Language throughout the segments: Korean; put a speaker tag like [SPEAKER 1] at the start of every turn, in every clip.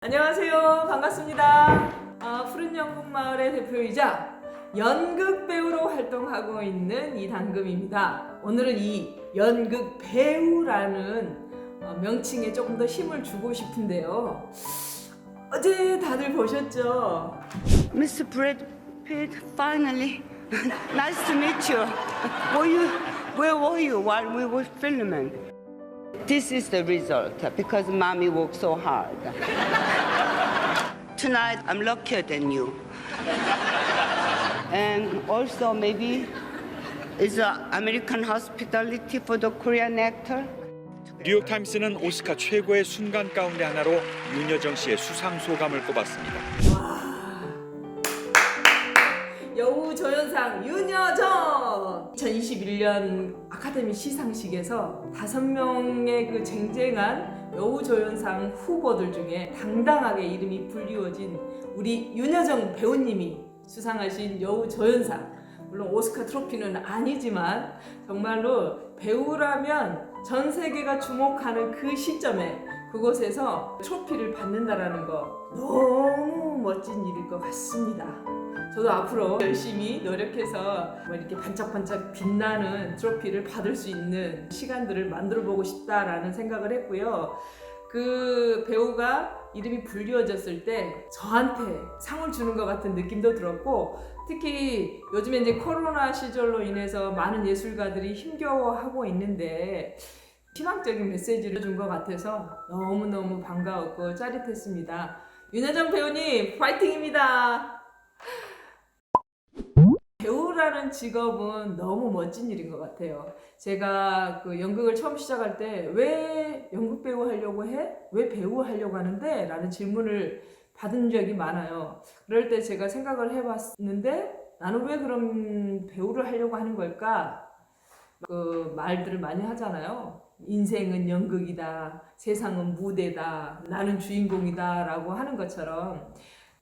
[SPEAKER 1] 안녕하세요. 반갑습니다. 푸른 연극마을의 대표이자 연극 배우로 활동하고 있는 이당금입니다. 오늘은 이 연극 배우라는 명칭에 조금 더 힘을 주고 싶은데요. 어제 다들 보셨죠?
[SPEAKER 2] Mr. Brad Pitt, finally. Nice to meet you. Where were you while we were filming? This is the result because mommy worked so hard. Tonight I'm luckier than you. And also maybe it's American hospitality for the Korean actor.
[SPEAKER 3] 뉴욕타임스는 오스카 최고의 순간 가운데 하나로 윤여정 씨의 수상 소감을 꼽았습니다.
[SPEAKER 1] 여우 조연상 윤여정! 2021년 아카데미 시상식에서 5명의 그 쟁쟁한 여우 조연상 후보들 중에 당당하게 이름이 불리워진 우리 윤여정 배우님이 수상하신 여우 조연상. 물론 오스카 트로피는 아니지만 정말로 배우라면 전 세계가 주목하는 그 시점에 그곳에서 트로피를 받는다라는 거 너무 멋진 일일 것 같습니다. 저도 앞으로 열심히 노력해서 이렇게 반짝반짝 빛나는 트로피를 받을 수 있는 시간들을 만들어 보고 싶다라는 생각을 했고요. 그 배우가 이름이 불리워졌을 때 저한테 상을 주는 것 같은 느낌도 들었고, 특히 요즘에 이제 코로나 시절로 인해서 많은 예술가들이 힘겨워하고 있는데 희망적인 메시지를 준 것 같아서 너무너무 반가웠고 짜릿했습니다. 윤여정 배우님 파이팅입니다. 배우라는 직업은 너무 멋진 일인 것 같아요. 제가 그 연극을 처음 시작할 때 왜 연극 배우 하려고 해? 왜 배우 하려고 하는데? 라는 질문을 받은 적이 많아요. 그럴 때 제가 생각을 해봤는데 나는 왜 그런 배우를 하려고 하는 걸까? 그 말들을 많이 하잖아요. 인생은 연극이다, 세상은 무대다, 나는 주인공이다 라고 하는 것처럼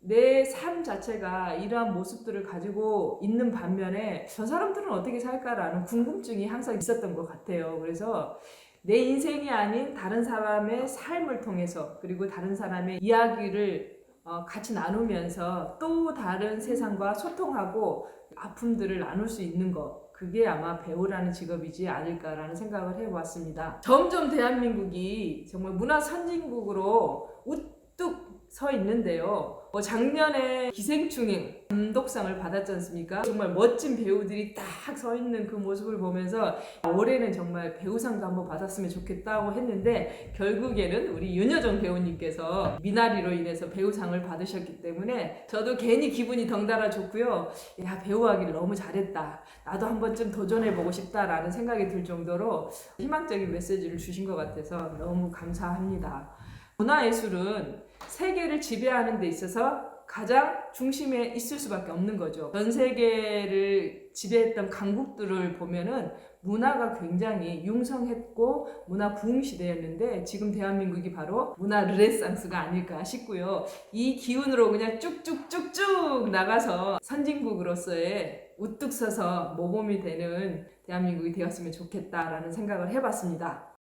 [SPEAKER 1] 내 삶 자체가 이러한 모습들을 가지고 있는 반면에 저 사람들은 어떻게 살까라는 궁금증이 항상 있었던 것 같아요. 그래서 내 인생이 아닌 다른 사람의 삶을 통해서, 그리고 다른 사람의 이야기를 같이 나누면서 또 다른 세상과 소통하고 아픔들을 나눌 수 있는 것, 그게 아마 배우라는 직업이지 않을까라는 생각을 해보았습니다. 점점 대한민국이 정말 문화 선진국으로 우뚝 서 있는데요. 작년에 기생충의 감독상을 받았지 않습니까? 정말 멋진 배우들이 딱 서 있는 그 모습을 보면서 올해는 정말 배우상도 한번 받았으면 좋겠다고 했는데, 결국에는 우리 윤여정 배우님께서 미나리로 인해서 배우상을 받으셨기 때문에 저도 괜히 기분이 덩달아 좋고요. 야, 배우하기를 너무 잘했다. 나도 한 번쯤 도전해보고 싶다라는 생각이 들 정도로 희망적인 메시지를 주신 것 같아서 너무 감사합니다. 문화예술은 세계를 지배하는 데 있어서 가장 중심에 있을 수밖에 없는 거죠. 전 세계를 지배했던 강국들을 보면은 문화가 굉장히 융성했고 문화 부흥 시대였는데, 지금 대한민국이 바로 문화 르네상스가 아닐까 싶고요. 이 기운으로 그냥 쭉쭉쭉쭉 나가서 선진국으로서의 우뚝 서서 모범이 되는 대한민국이 되었으면 좋겠다라는 생각을 해봤습니다.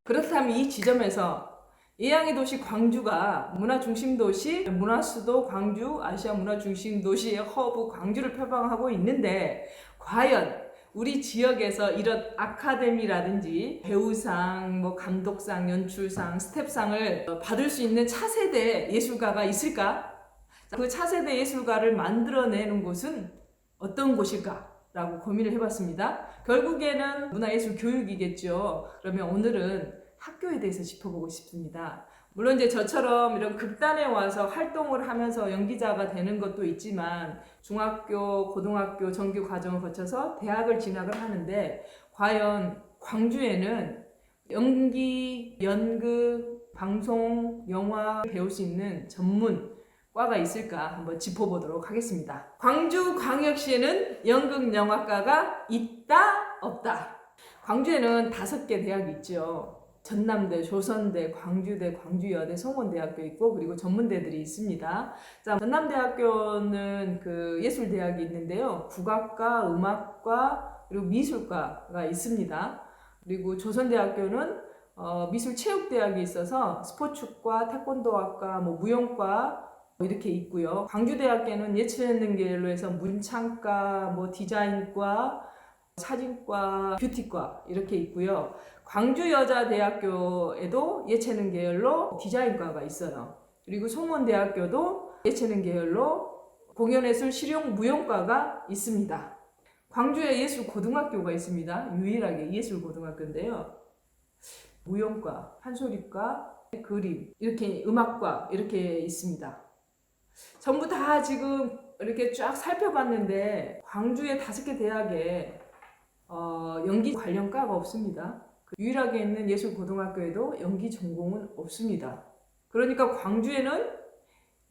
[SPEAKER 1] 그렇다면 이 지점에서 예양의 도시 광주가 문화중심도시, 문화수도 광주, 아시아 문화중심도시의 허브 광주를 표방하고 있는데, 과연 우리 지역에서 이런 아카데미라든지 배우상, 감독상, 연출상, 스텝상을 받을 수 있는 차세대 예술가가 있을까? 그 차세대 예술가를 만들어내는 곳은 어떤 곳일까? 라고 고민을 해봤습니다. 결국에는 문화예술 교육이겠죠. 그러면 오늘은 학교에 대해서 짚어보고 싶습니다. 물론 이제 저처럼 이런 극단에 와서 활동을 하면서 연기자가 되는 것도 있지만, 중학교, 고등학교 정규 과정을 거쳐서 대학을 진학을 하는데, 과연 광주에는 연기, 연극, 방송, 영화 배울 수 있는 전문 과가 있을까 한번 짚어보도록 하겠습니다. 광주광역시에는 연극영화과가 있다, 없다? 광주에는 5개 대학이 있죠. 전남대, 조선대, 광주대, 광주여대, 성원대학교 있고, 그리고 전문대들이 있습니다. 자, 전남대학교는 그 예술대학이 있는데요. 국악과, 음악과, 그리고 미술과가 있습니다. 그리고 조선대학교는 미술체육대학이 있어서 스포츠과, 태권도학과, 무용과 이렇게 있고요. 광주대학교는 예체능 계열로 해서 문창과, 디자인과, 사진과, 뷰티과 이렇게 있고요. 광주여자대학교에도 예체능 계열로 디자인과가 있어요. 그리고 송원대학교도 예체능 계열로 공연예술 실용무용과가 있습니다. 광주에 예술고등학교가 있습니다. 유일하게 예술고등학교인데요. 무용과, 판소리과, 그림, 이렇게 음악과 이렇게 있습니다. 전부 다 지금 이렇게 쫙 살펴봤는데 광주의 5개 대학에 연기 관련 과가 없습니다. 유일하게 있는 예술고등학교에도 연기 전공은 없습니다. 그러니까 광주에는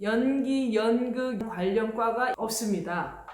[SPEAKER 1] 연기, 연극 관련 과가 없습니다.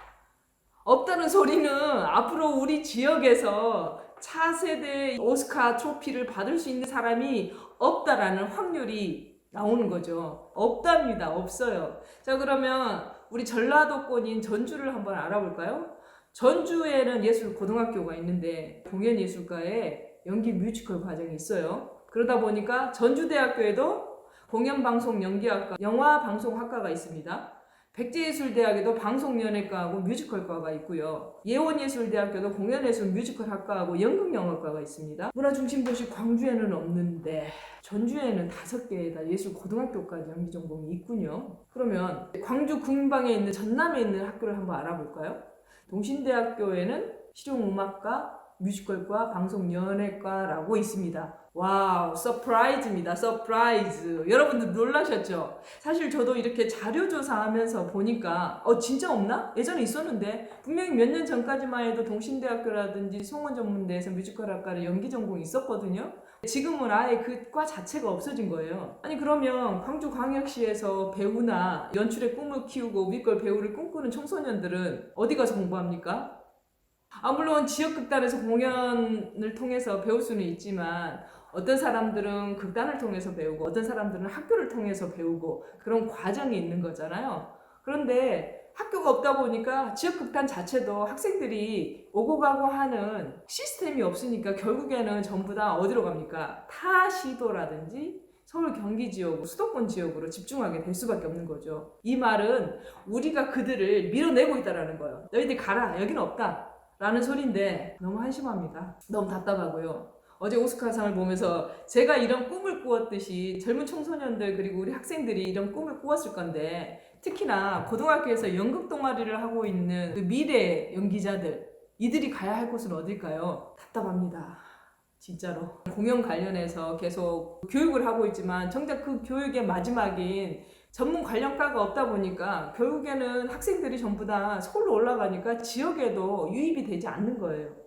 [SPEAKER 1] 없다는 소리는 앞으로 우리 지역에서 차세대 오스카 트로피를 받을 수 있는 사람이 없다라는 확률이 나오는 거죠. 없답니다. 없어요. 자, 그러면 우리 전라도권인 전주를 한번 알아볼까요? 전주에는 예술고등학교가 있는데 공연예술과에 연기 뮤지컬 과정이 있어요. 그러다 보니까 전주대학교에도 공연방송연기학과, 영화방송학과가 있습니다. 백제예술대학에도 방송연예과하고 뮤지컬과가 있고요. 예원예술대학교도 공연예술 뮤지컬학과하고 연극영화과가 있습니다. 문화중심도시 광주에는 없는데 전주에는 5개의 다 예술고등학교까지 연기전공이 있군요. 그러면 광주 궁방에 있는 전남에 있는 학교를 한번 알아볼까요? 동신대학교에는 실용음악과, 뮤지컬과, 방송연예과라고 있습니다. 와우, 서프라이즈입니다. 서프라이즈. 여러분들 놀라셨죠? 사실 저도 이렇게 자료조사하면서 보니까 진짜 없나? 예전에 있었는데 분명히 몇 년 전까지만 해도 동신대학교라든지 송원전문대에서 뮤지컬학과를 연기전공이 있었거든요. 지금은 아예 그 과 자체가 없어진 거예요. 아니 그러면 광주광역시에서 배우나 연출의 꿈을 키우고 뮤지컬 배우를 꿈꾸는 청소년들은 어디 가서 공부합니까? 물론 지역극단에서 공연을 통해서 배울 수는 있지만 어떤 사람들은 극단을 통해서 배우고 어떤 사람들은 학교를 통해서 배우고 그런 과정이 있는 거잖아요. 그런데 학교가 없다 보니까 지역극단 자체도 학생들이 오고 가고 하는 시스템이 없으니까 결국에는 전부 다 어디로 갑니까? 타 시도라든지 서울 경기 지역, 수도권 지역으로 집중하게 될 수밖에 없는 거죠. 이 말은 우리가 그들을 밀어내고 있다는 거예요. 너희들 가라, 여기는 없다 라는 소리인데 너무 한심합니다. 너무 답답하고요. 어제 오스카상을 보면서 제가 이런 꿈을 꾸었듯이 젊은 청소년들 그리고 우리 학생들이 이런 꿈을 꾸었을 건데 특히나 고등학교에서 연극 동아리를 하고 있는 그 미래 연기자들 이들이 가야 할 곳은 어딜까요? 답답합니다. 진짜로. 공연 관련해서 계속 교육을 하고 있지만 정작 그 교육의 마지막인 전문 관련과가 없다 보니까 결국에는 학생들이 전부 다 서울로 올라가니까 지역에도 유입이 되지 않는 거예요.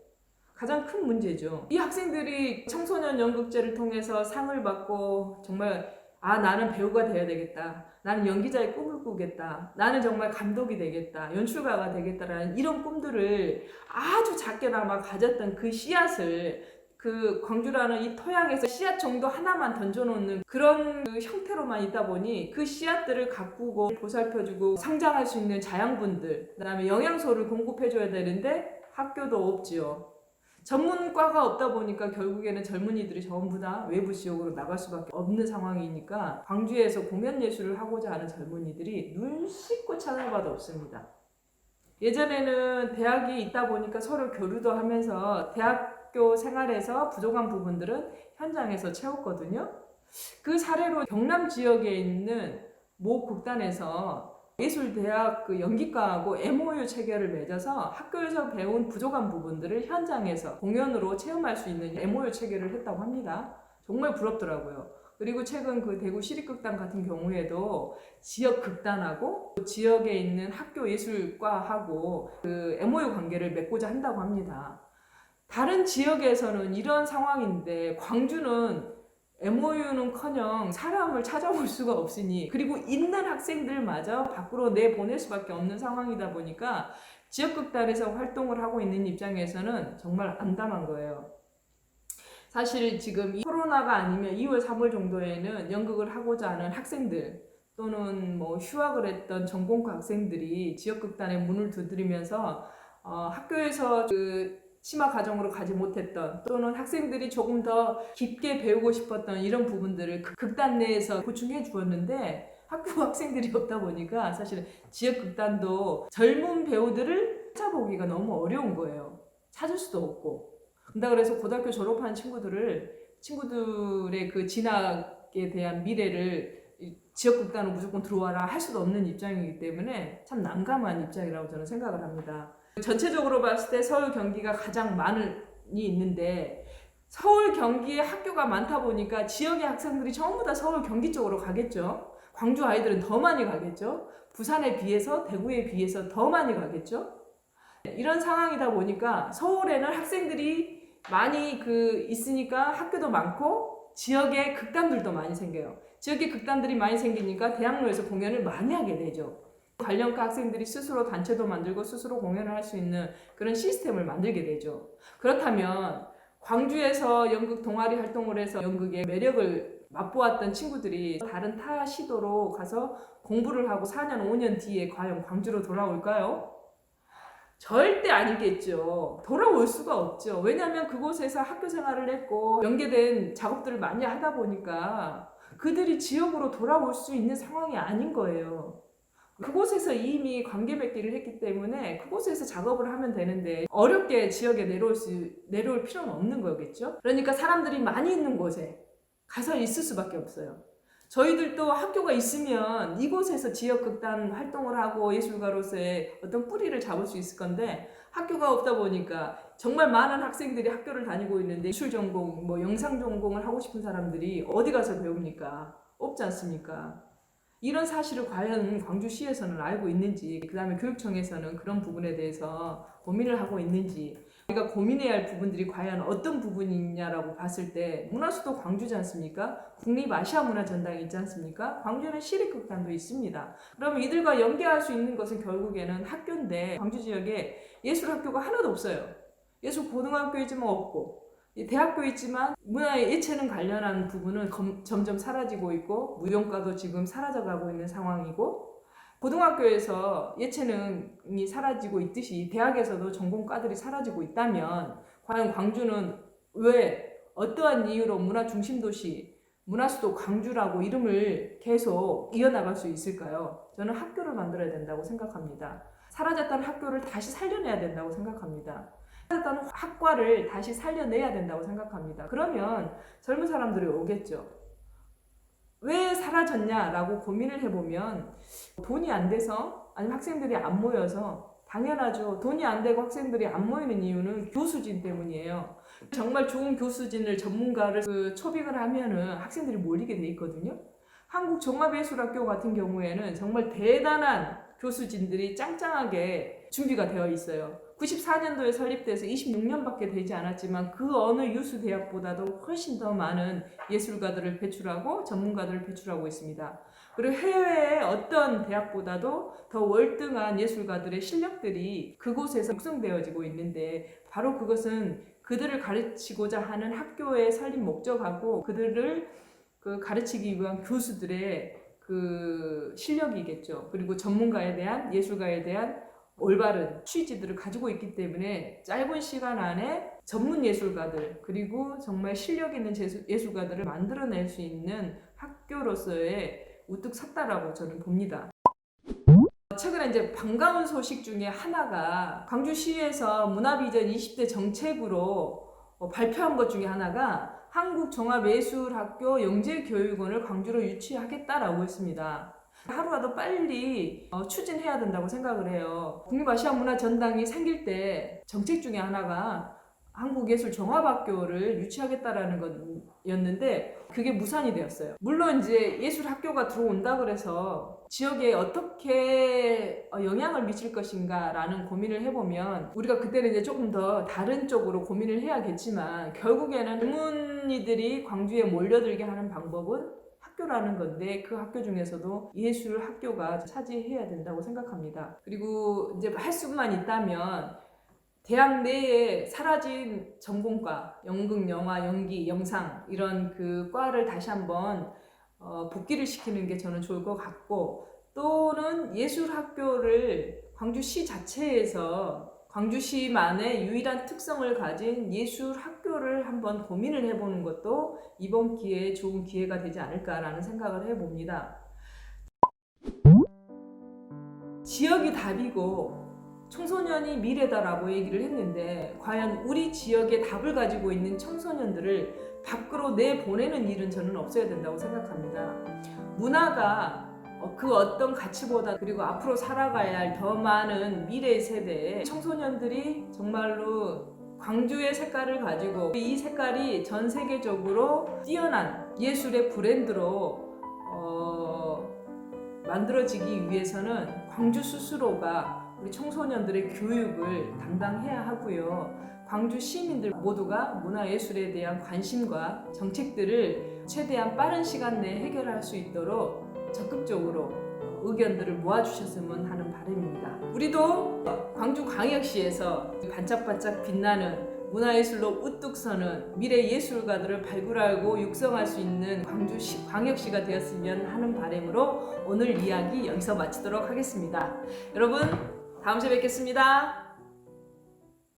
[SPEAKER 1] 가장 큰 문제죠. 이 학생들이 청소년 연극제를 통해서 상을 받고 정말 나는 배우가 되어야 되겠다. 나는 연기자의 꿈을 꾸겠다. 나는 정말 감독이 되겠다. 연출가가 되겠다라는 이런 꿈들을 아주 작게나마 가졌던 그 씨앗을 그 광주라는 이 토양에서 씨앗 정도 하나만 던져놓는 그런 그 형태로만 있다 보니 그 씨앗들을 가꾸고 보살펴주고 성장할 수 있는 자양분들, 그 다음에 영양소를 공급해줘야 되는데 학교도 없지요. 전문과가 없다 보니까 결국에는 젊은이들이 전부 다 외부 지역으로 나갈 수밖에 없는 상황이니까 광주에서 공연 예술을 하고자 하는 젊은이들이 눈 씻고 찾아봐도 없습니다. 예전에는 대학이 있다 보니까 서로 교류도 하면서 대학교 생활에서 부족한 부분들은 현장에서 채웠거든요. 그 사례로 경남 지역에 있는 모 극단에서 예술대학 그 연기과하고 MOU 체결을 맺어서 학교에서 배운 부족한 부분들을 현장에서 공연으로 체험할 수 있는 MOU 체결을 했다고 합니다. 정말 부럽더라고요. 그리고 최근 그 대구 시립극단 같은 경우에도 지역 극단하고 지역에 있는 학교 예술과하고 그 MOU 관계를 맺고자 한다고 합니다. 다른 지역에서는 이런 상황인데 광주는 MOU는커녕 사람을 찾아볼 수가 없으니 그리고 있는 학생들마저 밖으로 내보낼 수밖에 없는 상황이다 보니까 지역극단에서 활동을 하고 있는 입장에서는 정말 암담한 거예요. 사실 지금 이 코로나가 아니면 2월, 3월 정도에는 연극을 하고자 하는 학생들 또는 뭐 휴학을 했던 전공과 학생들이 지역극단에 문을 두드리면서 학교에서 그 심화 과정으로 가지 못했던 또는 학생들이 조금 더 깊게 배우고 싶었던 이런 부분들을 극단 내에서 보충해 주었는데 학교 학생들이 없다 보니까 사실 지역 극단도 젊은 배우들을 찾아보기가 너무 어려운 거예요. 찾을 수도 없고. 그래서 고등학교 졸업한 친구들의 그 진학에 대한 미래를 지역 극단으로 무조건 들어와라 할 수도 없는 입장이기 때문에 참 난감한 입장이라고 저는 생각을 합니다. 전체적으로 봤을 때 서울 경기가 가장 많이 있는데 서울 경기에 학교가 많다 보니까 지역의 학생들이 전부 다 서울 경기 쪽으로 가겠죠. 광주 아이들은 더 많이 가겠죠. 부산에 비해서 대구에 비해서 더 많이 가겠죠. 이런 상황이다 보니까 서울에는 학생들이 많이 있으니까 학교도 많고 지역의 극단들도 많이 생겨요. 지역의 극단들이 많이 생기니까 대학로에서 공연을 많이 하게 되죠. 관련과 학생들이 스스로 단체도 만들고 스스로 공연을 할 수 있는 그런 시스템을 만들게 되죠. 그렇다면 광주에서 연극 동아리 활동을 해서 연극의 매력을 맛보았던 친구들이 다른 타 시도로 가서 공부를 하고 4년, 5년 뒤에 과연 광주로 돌아올까요? 절대 아니겠죠. 돌아올 수가 없죠. 왜냐하면 그곳에서 학교 생활을 했고 연계된 작업들을 많이 하다 보니까 그들이 지역으로 돌아올 수 있는 상황이 아닌 거예요. 그곳에서 이미 관계 맺기를 했기 때문에 그곳에서 작업을 하면 되는데 어렵게 지역에 내려올 필요는 없는 거겠죠. 그러니까 사람들이 많이 있는 곳에 가서 있을 수밖에 없어요. 저희들도 학교가 있으면 이곳에서 지역 극단 활동을 하고 예술가로서의 어떤 뿌리를 잡을 수 있을 건데 학교가 없다 보니까 정말 많은 학생들이 학교를 다니고 있는데 예술 전공, 영상 전공을 하고 싶은 사람들이 어디 가서 배웁니까? 없지 않습니까? 이런 사실을 과연 광주시에서는 알고 있는지, 그 다음에 교육청에서는 그런 부분에 대해서 고민을 하고 있는지, 우리가 고민해야 할 부분들이 과연 어떤 부분이냐라고 봤을 때 문화수도 광주지 않습니까? 국립아시아문화전당이 있지 않습니까? 광주는 시립극단도 있습니다. 그러면 이들과 연계할 수 있는 것은 결국에는 학교인데 광주 지역에 예술학교가 하나도 없어요. 예술고등학교이지만 없고 대학교에 있지만 문화의 예체능 관련한 부분은 점점 사라지고 있고 무용과도 지금 사라져가고 있는 상황이고 고등학교에서 예체능이 사라지고 있듯이 대학에서도 전공과들이 사라지고 있다면 과연 광주는 왜 어떠한 이유로 문화중심도시, 문화수도 광주라고 이름을 계속 이어나갈 수 있을까요? 저는 학교를 만들어야 된다고 생각합니다. 사라졌던 학교를 다시 살려내야 된다고 생각합니다. 사라졌던 학과를 다시 살려내야 된다고 생각합니다. 그러면 젊은 사람들이 오겠죠. 왜 사라졌냐라고 고민을 해보면 돈이 안 돼서 아니면 학생들이 안 모여서 당연하죠. 돈이 안 되고 학생들이 안 모이는 이유는 교수진 때문이에요. 정말 좋은 교수진을 전문가를 초빙을 하면은 학생들이 몰리게 돼 있거든요. 한국종합예술학교 같은 경우에는 정말 대단한 교수진들이 짱짱하게 준비가 되어 있어요. 94년도에 설립돼서 26년밖에 되지 않았지만 그 어느 유수 대학보다도 훨씬 더 많은 예술가들을 배출하고 전문가들을 배출하고 있습니다. 그리고 해외의 어떤 대학보다도 더 월등한 예술가들의 실력들이 그곳에서 육성되어지고 있는데 바로 그것은 그들을 가르치고자 하는 학교의 설립 목적하고 그들을 가르치기 위한 교수들의 실력이겠죠. 그리고 전문가에 대한 예술가에 대한 올바른 취지들을 가지고 있기 때문에 짧은 시간 안에 전문 예술가들 그리고 정말 실력 있는 예술가들을 만들어낼 수 있는 학교로서의 우뚝 섰다라고 저는 봅니다. 최근에 이제 반가운 소식 중에 하나가 광주시에서 문화비전 20대 정책으로 발표한 것 중에 하나가 한국종합예술학교 영재교육원을 광주로 유치하겠다라고 했습니다. 하루라도 빨리 추진해야 된다고 생각을 해요. 국립아시아문화전당이 생길 때 정책 중에 하나가 한국예술종합학교를 유치하겠다라는 거였는데 그게 무산이 되었어요. 물론 이제 예술학교가 들어온다 그래서 지역에 어떻게 영향을 미칠 것인가라는 고민을 해보면 우리가 그때는 이제 조금 더 다른 쪽으로 고민을 해야겠지만 결국에는 젊은이들이 광주에 몰려들게 하는 방법은 학교라는 건데 그 학교 중에서도 예술 학교가 차지해야 된다고 생각합니다. 그리고 이제 할 수만 있다면 대학 내에 사라진 전공과 연극, 영화, 연기, 영상 이런 그 과를 다시 한번 복귀를 시키는 게 저는 좋을 것 같고 또는 예술 학교를 광주시 자체에서 광주시만의 유일한 특성을 가진 예술 학교를 한번 고민을 해보는 것도 이번 기회에 좋은 기회가 되지 않을까라는 생각을 해봅니다. 지역이 답이고 청소년이 미래다라고 얘기를 했는데 과연 우리 지역의 답을 가지고 있는 청소년들을 밖으로 내보내는 일은 저는 없어야 된다고 생각합니다. 문화가 그 어떤 가치보다 그리고 앞으로 살아가야 할 더 많은 미래 세대의 청소년들이 정말로 광주의 색깔을 가지고 이 색깔이 전 세계적으로 뛰어난 예술의 브랜드로 만들어지기 위해서는 광주 스스로가 우리 청소년들의 교육을 담당해야 하고요. 광주 시민들 모두가 문화예술에 대한 관심과 정책들을 최대한 빠른 시간 내에 해결할 수 있도록 적극적으로 의견들을 모아주셨으면 하는 바람입니다. 우리도 광주광역시에서 반짝반짝 빛나는 문화예술로 우뚝 서는 미래 예술가들을 발굴하고 육성할 수 있는 광주광역시가 되었으면 하는 바람으로 오늘 이야기 여기서 마치도록 하겠습니다. 여러분 다음 주에 뵙겠습니다.